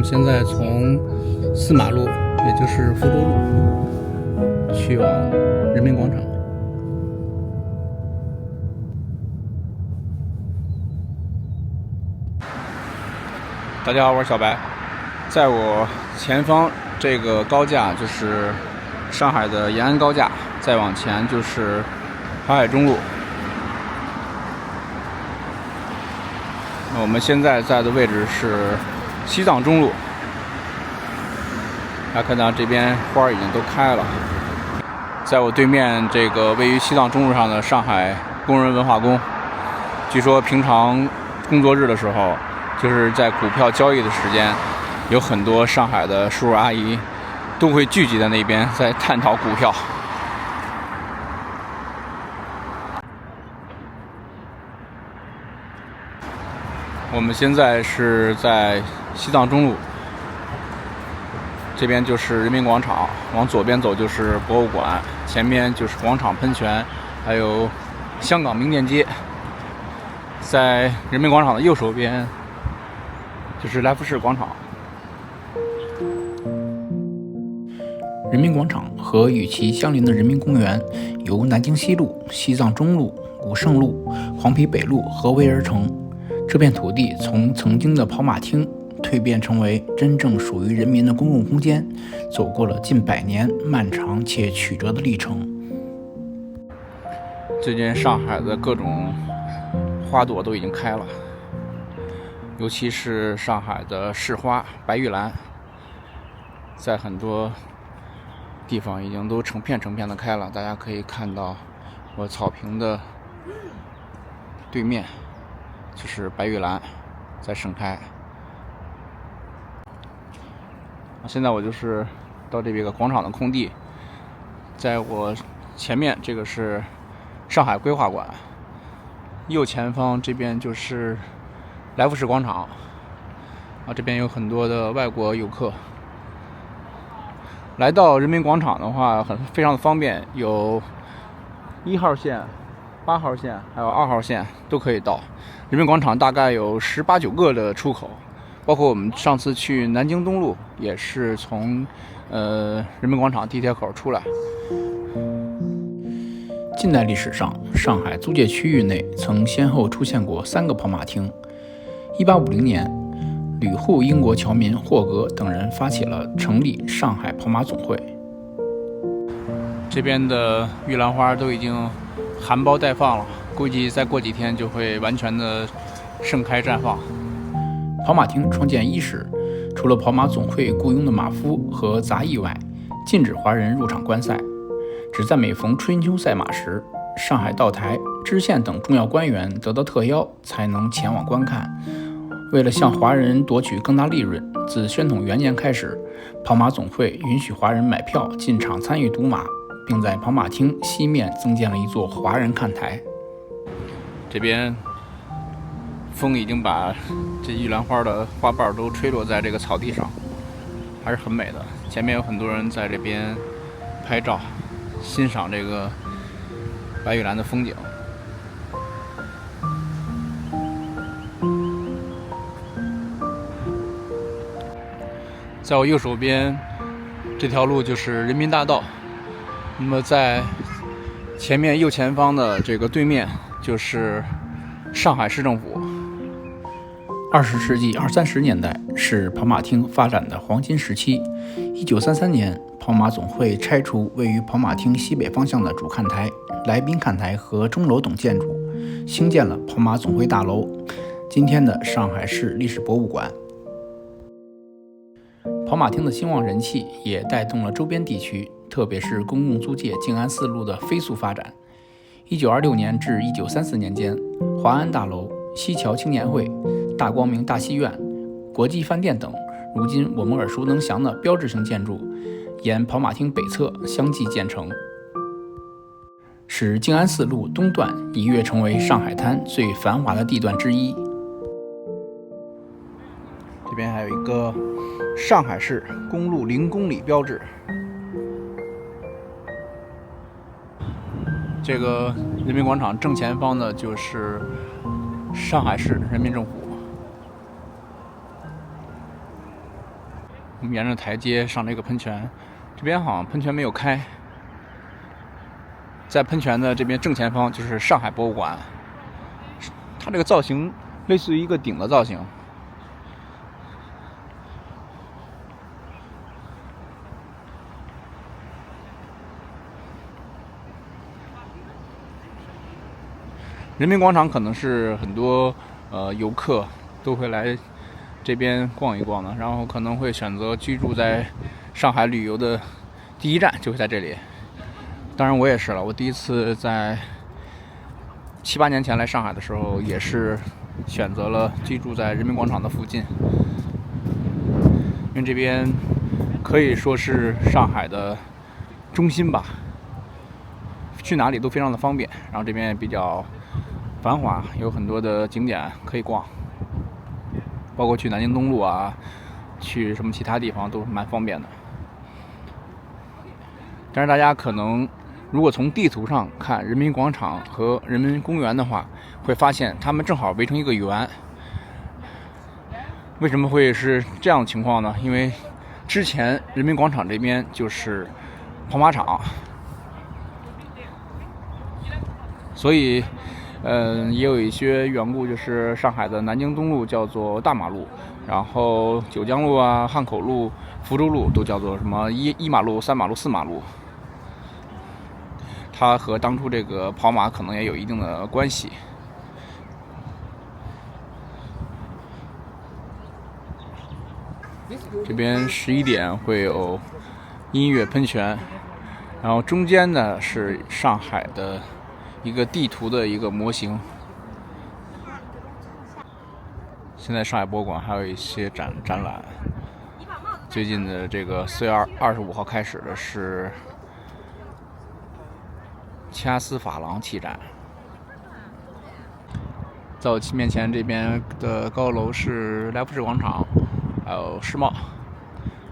们现在从四马路，也就是福州路，去往人民广场。大家好，我是小白。在我前方这个高架就是上海的延安高架，再往前就是淮海中路。我们现在在的位置是西藏中路，大家看到这边花已经都开了。在我对面这个位于西藏中路上的上海工人文化宫，据说平常工作日的时候，就是在股票交易的时间，有很多上海的叔叔阿姨都会聚集在那边，在探讨股票。我们现在是在西藏中路，这边就是人民广场，往左边走就是博物馆，前面就是广场喷泉，还有香港名店街。在人民广场的右手边就是来福士广场。人民广场和与其相邻的人民公园由南京西路、西藏中路、武胜路、黄陂北路合围而成。这片土地从曾经的跑马厅蜕变成为真正属于人民的公共空间，走过了近100年漫长且曲折的历程。最近上海的各种花朵都已经开了，尤其是上海的市花白玉兰，在很多地方已经都成片的开了。大家可以看到我草坪的对面就是白玉兰在盛开。现在我就是到这个广场的空地，在我前面这个是上海规划馆，右前方这边就是来福士广场这边有很多的外国游客。来到人民广场的话非常的方便，有1号线、8号线还有2号线都可以到。人民广场大概有18、19个的出口，包括我们上次去南京东路也是从人民广场地铁口出来。近代历史上，上海租界区域内曾先后出现过3个跑马厅。1850年，旅沪英国侨民霍格等人发起了成立上海跑马总会。这边的玉兰花都已经含苞待放了，估计再过几天就会完全的盛开绽放。跑马厅创建伊始，除了跑马总会雇佣的马夫和杂役外，禁止华人入场观赛，只在每逢春秋赛马时，上海道台、知县等重要官员得到特邀才能前往观看。为了向华人夺取更大利润，自宣统元年开始，跑马总会允许华人买票进场参与赌马，并在跑马厅西面增建了一座华人看台。这边风已经把这玉兰花的花瓣都吹落在这个草地上，还是很美的。前面有很多人在这边拍照，欣赏这个白玉兰的风景。在我右手边这条路就是人民大道，那么在前面右前方的这个对面就是上海市政府。20世纪20、30年代是跑马厅发展的黄金时期。1933年，跑马总会拆除位于跑马厅西北方向的主看台、来宾看台和钟楼等建筑，兴建了跑马总会大楼，今天的上海市历史博物馆。跑马厅的兴旺人气也带动了周边地区，特别是公共租界静安寺路的飞速发展。1926年至1934年间，华安大楼、西桥青年会、大光明大戏院、国际饭店等如今我们耳熟能详的标志性建筑，沿跑马厅北侧相继建成，使静安寺路东段一跃成为上海滩最繁华的地段之一。这边还有一个上海市公路0公里标志。这个人民广场正前方的就是上海市人民政府。我们沿着台阶上这个喷泉，这边好像喷泉没有开。在喷泉的这边正前方就是上海博物馆，它这个造型类似于一个顶的造型。人民广场可能是很多游客都会来这边逛一逛的，然后可能会选择居住在上海旅游的第一站就会在这里。当然我也是了，我第一次在7、8年前来上海的时候，也是选择了居住在人民广场的附近，因为这边可以说是上海的中心吧，去哪里都非常的方便，然后这边也比较繁华，有很多的景点可以逛，包括去南京东路啊，去什么其他地方都蛮方便的。但是大家可能如果从地图上看人民广场和人民公园的话，会发现它们正好围成一个圆。为什么会是这样的情况呢？因为之前人民广场这边就是跑马场，所以也有一些缘故，就是上海的南京东路叫做大马路，然后九江路啊、汉口路、福州路都叫做什么一马路、3马路、4马路。它和当初这个跑马可能也有一定的关系。这边11点会有音乐喷泉，然后中间呢是上海的一个地图的一个模型。现在上海博物馆还有一些展览。最近的这个4月25号开始的是掐丝珐琅气展。在我面前这边的高楼是来福士广场，还有世贸，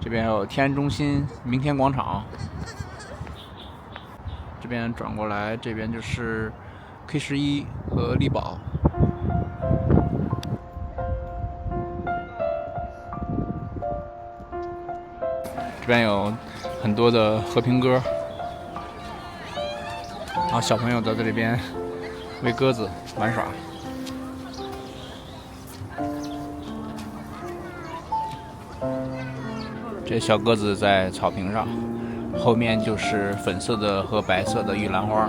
这边还有天安中心、明天广场。这边转过来，这边就是 K11和力宝。这边有很多的和平鸽，然后小朋友在这边喂鸽子玩耍。这小鸽子在草坪上，后面就是粉色的和白色的玉兰花。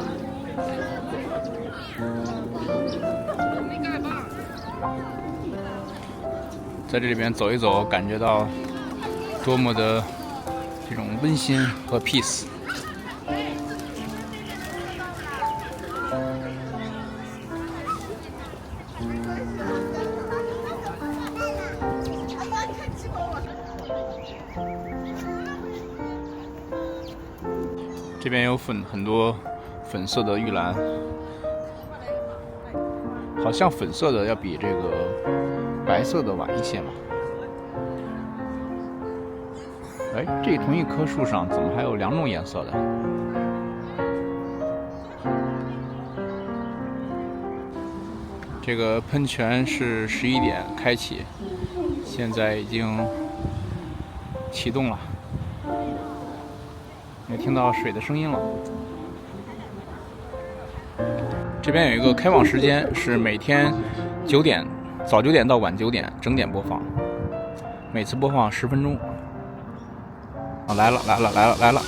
在这里边走一走，感觉到多么的这种温馨和 peace。这边有很多粉色的玉兰，好像粉色的要比这个白色的晚一些嘛。哎，这同一棵树上怎么还有2种颜色的？这个喷泉是11点开启，现在已经启动了。也听到水的声音了。这边有一个开放时间，是每天9点，早9点到晚9点整点播放，每次播放10分钟。啊，来了！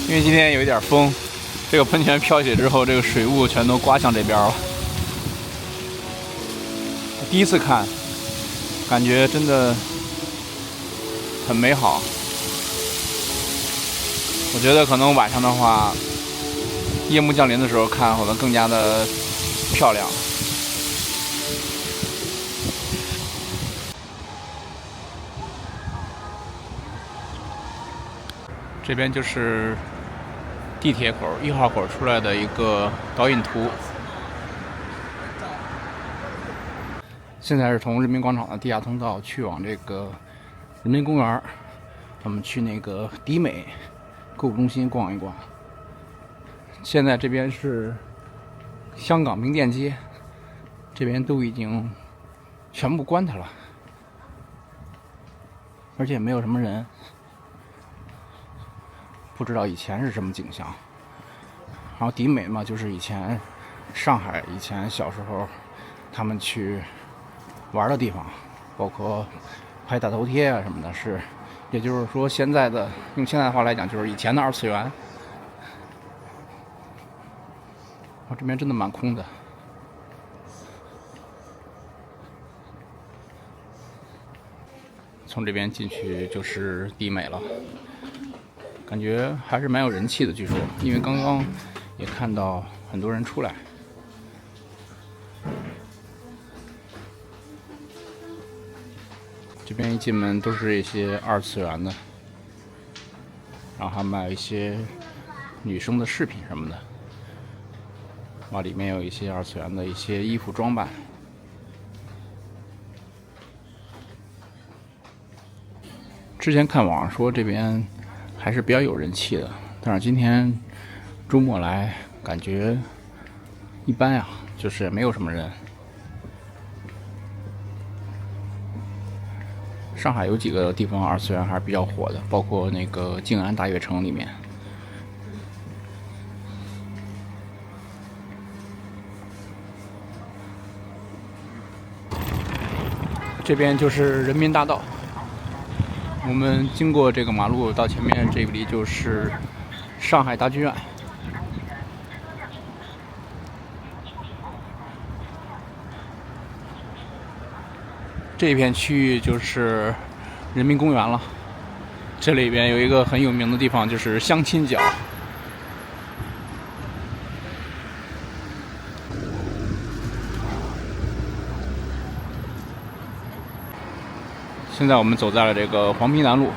因为今天有一点风，这个喷泉飘起之后，这个水雾全都刮向这边了。第一次看，感觉真的很美好。我觉得可能晚上的话，夜幕降临的时候看，可能更加的漂亮。这边就是地铁口1号口出来的一个导引图。现在是从人民广场的地下通道去往这个人民公园，我们去那个迪美购物中心逛一逛。现在这边是香港名店街，这边都已经全部关它了，而且没有什么人，不知道以前是什么景象。然后迪美嘛，就是以前上海以前小时候他们去玩的地方，包括拍大头贴啊什么的，是，也就是说现在的用现在的话来讲，就是以前的二次元。这边真的蛮空的。从这边进去就是迪美了，感觉还是蛮有人气的。据说，因为刚刚也看到很多人出来。这边一进门都是一些二次元的，然后还卖一些女生的饰品什么的。哇，里面有一些二次元的一些衣服装扮。之前看网上说这边还是比较有人气的，但是今天周末来感觉一般呀，就是没有什么人。上海有几个地方二次元还是比较火的，包括那个静安大悦城里面。这边就是人民大道，我们经过这个马路到前面这里就是上海大剧院。这片区域就是人民公园了。这里边有一个很有名的地方，就是相亲角。现在我们走在了这个黄陂南路，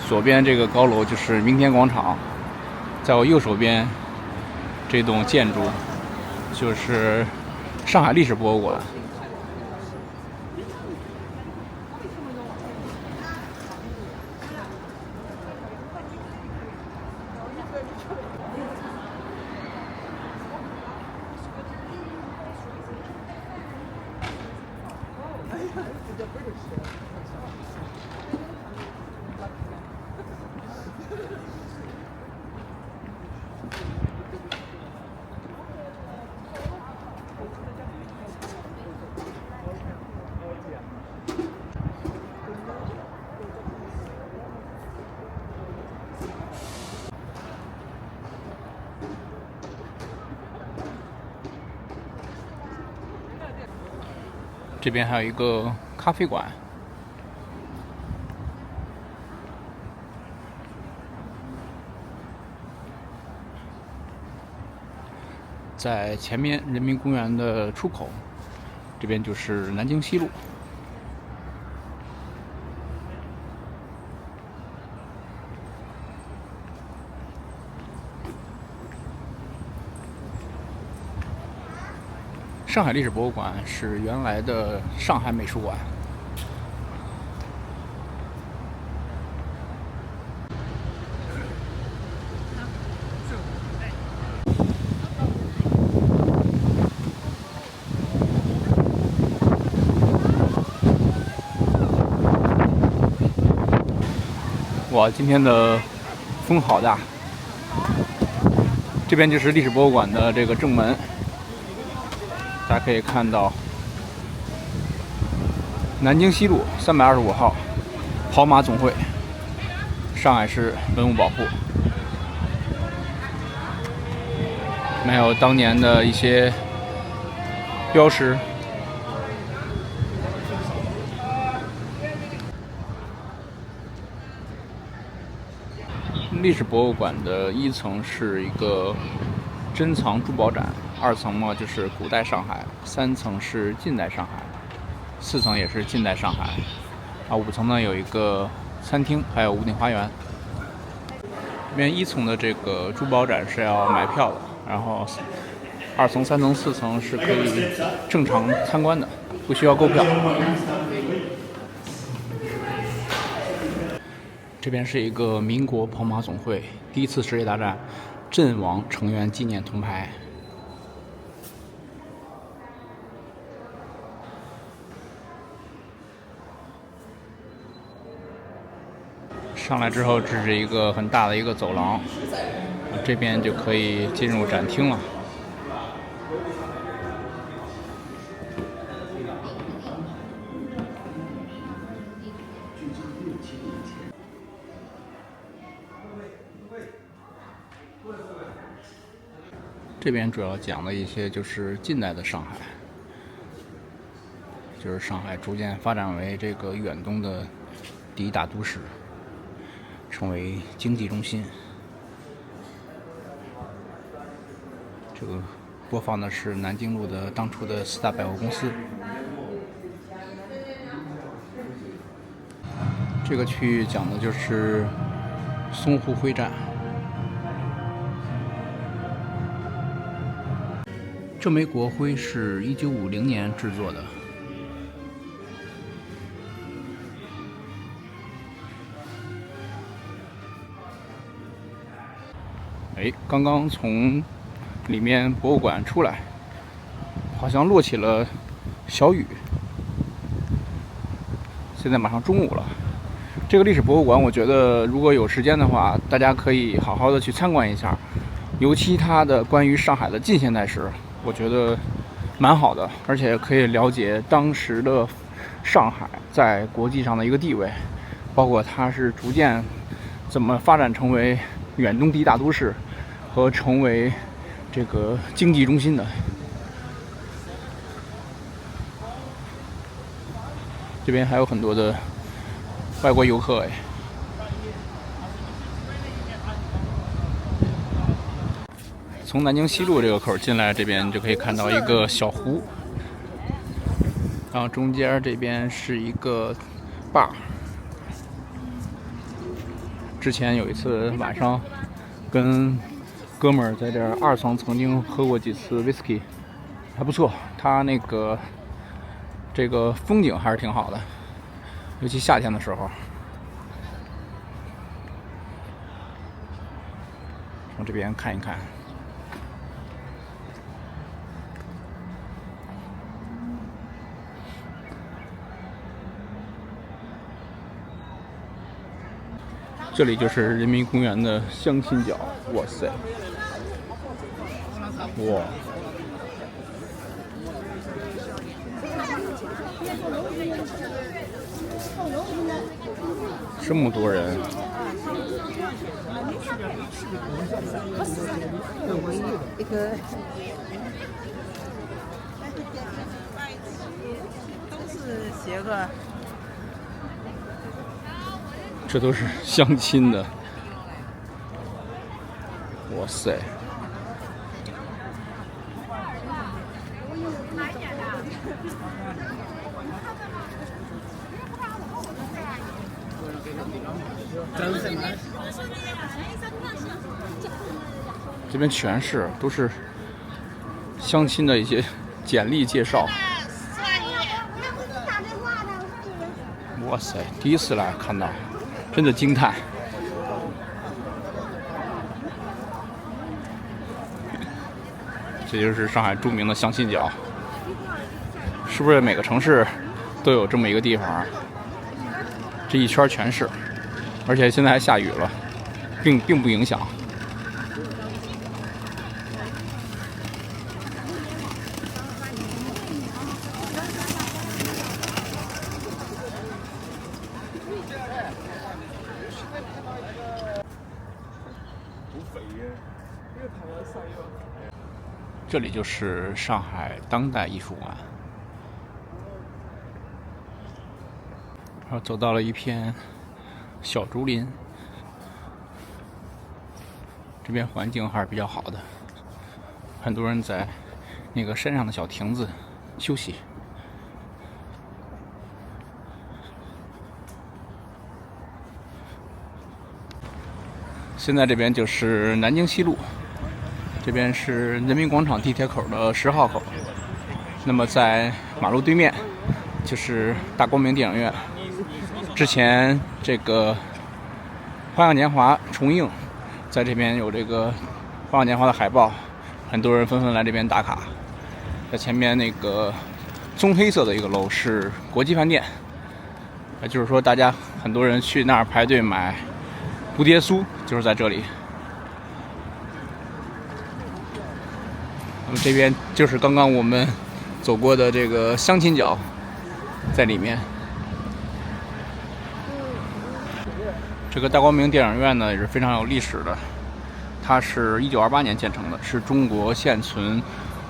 左边这个高楼就是明天广场，在我右手边这栋建筑就是上海历史博物馆。这边还有一个咖啡馆，在前面人民公园的出口，这边就是南京西路。上海历史博物馆是原来的上海美术馆。哇，今天的风好大！这边就是历史博物馆的这个正门。大家可以看到，南京西路325号跑马总会，上海市文物保护，还有当年的一些标识。历史博物馆的1层是一个珍藏珠宝展，2层嘛就是古代上海，3层是近代上海，4层也是近代上海，5层呢有一个餐厅，还有屋顶花园。这边1层的这个珠宝展是要买票的，然后2层、3层、4层是可以正常参观的，不需要购票。这边是一个民国跑马总会第1次世界大战阵亡成员纪念铜牌。上来之后，这是一个很大的一个走廊，这边就可以进入展厅了。这边主要讲的一些就是近代的上海，就是上海逐渐发展为这个远东的第1大都市，成为经济中心。这个播放的是南京路的当初的4大百货公司。这个区域讲的就是淞沪会战。这枚国徽是1950年制作的。刚刚从里面博物馆出来，好像落起了小雨。现在马上中午了。这个历史博物馆，我觉得如果有时间的话，大家可以好好的去参观一下，尤其它的关于上海的近现代史，我觉得蛮好的，而且可以了解当时的上海在国际上的一个地位，包括它是逐渐怎么发展成为远东第1大都市和成为这个经济中心的。这边还有很多的外国游客从南京西路这个口进来，这边就可以看到一个小湖，然后中间这边是一个 bar。之前有一次晚上跟哥们儿在这2层曾经喝过几次 whisky， 还不错。它那个这个风景还是挺好的，尤其夏天的时候。从这边看一看。这里就是人民公园的相亲角，哇塞，哇，这么多人，都是鞋个。这都是相亲的，哇塞！这边全是都是相亲的一些简历介绍。哇塞，第1次来看到。真的惊叹！这就是上海著名的相亲角，是不是每个城市都有这么一个地方？这一圈全是，而且现在还下雨了，并不影响。这里就是上海当代艺术馆，然后走到了一片小竹林，这边环境还是比较好的，很多人在那个山上的小亭子休息。现在这边就是南京西路，这边是人民广场地铁口的10号口。那么在马路对面就是大光明电影院。之前这个《花样年华》重映，在这边有这个《花样年华》的海报，很多人纷纷来这边打卡。在前面那个棕黑色的一个楼是国际饭店，就是说大家很多人去那儿排队买蝴蝶酥，就是在这里。那么这边就是刚刚我们走过的这个相亲角，在里面。这个大光明电影院呢也是非常有历史的，它是1928年建成的，是中国现存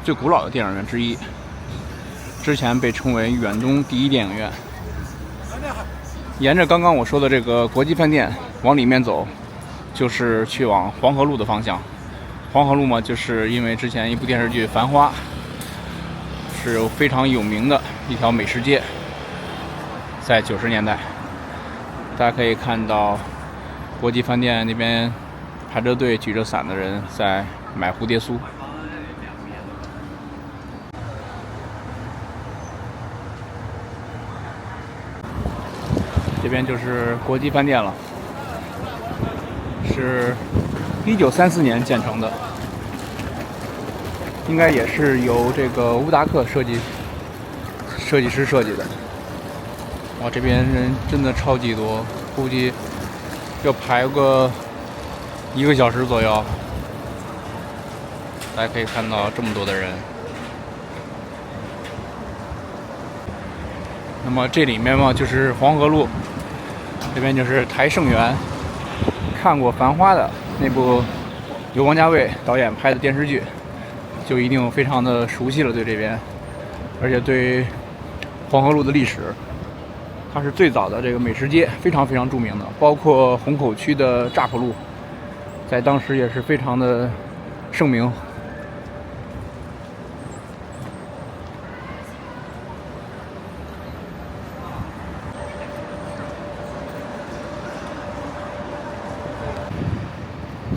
最古老的电影院之一。之前被称为远东第一电影院。沿着刚刚我说的这个国际饭店往里面走，就是去往黄河路的方向。黄河路嘛，就是因为之前一部电视剧《繁花》是有非常有名的一条美食街，在90年代，大家可以看到国际饭店那边排着队举着伞的人在买蝴蝶酥。这边就是国际饭店了，是1934年建成的，应该也是由这个乌达克设计师设计的。哇，这边人真的超级多，估计要排个1个小时左右。大家可以看到这么多的人。那么这里面嘛，就是黄河路，这边就是台盛园。看过《繁花》的那部由王家卫导演拍的电视剧，就一定非常的熟悉了对这边，而且对黄河路的历史，它是最早的这个美食街，非常非常著名的，包括虹口区的乍浦路，在当时也是非常的盛名。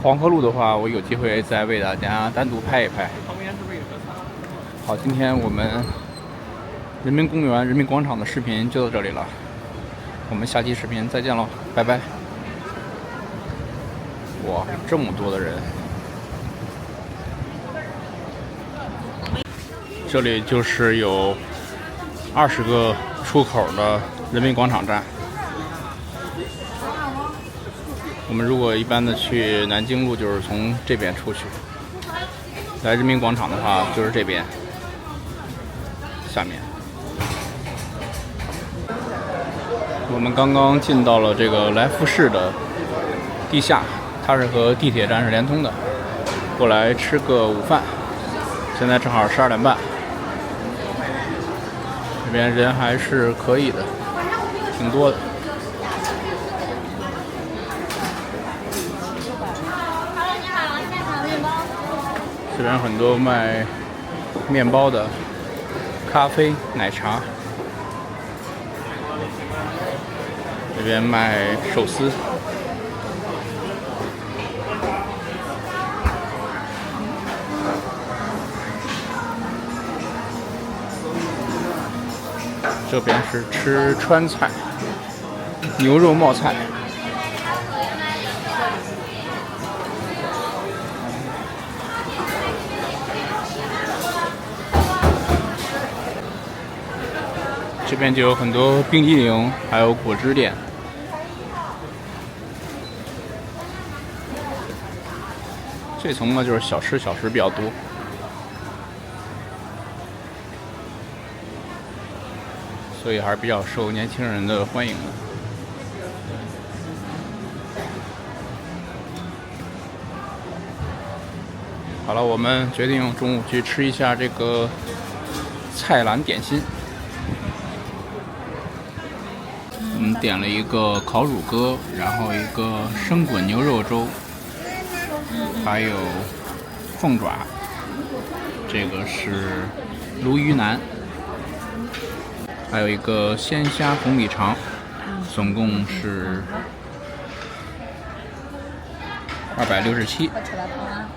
黄河路的话，我有机会再为大家单独拍一拍。好，今天我们人民公园、人民广场的视频就到这里了，我们下期视频再见喽，拜拜。哇，这么多的人！这里就是有20个出口的人民广场站。我们如果一般的去南京路，就是从这边出去；来人民广场的话，就是这边下面。我们刚刚进到了这个来福士的地下，它是和地铁站是连通的。过来吃个午饭，现在正好12点半，这边人还是可以的，挺多的。这边很多卖面包的、咖啡、奶茶。这边卖寿司。这边是吃川菜，牛肉冒菜。这边就有很多冰激凌，还有果汁店。这层呢就是小吃比较多。所以还是比较受年轻人的欢迎的。好了，我们决定中午去吃一下这个菜篮点心。我们点了一个烤乳鸽，然后一个生滚牛肉粥，还有凤爪，这个是鲈鱼腩，还有一个鲜虾红米肠，总共是267。快吃了汤啊！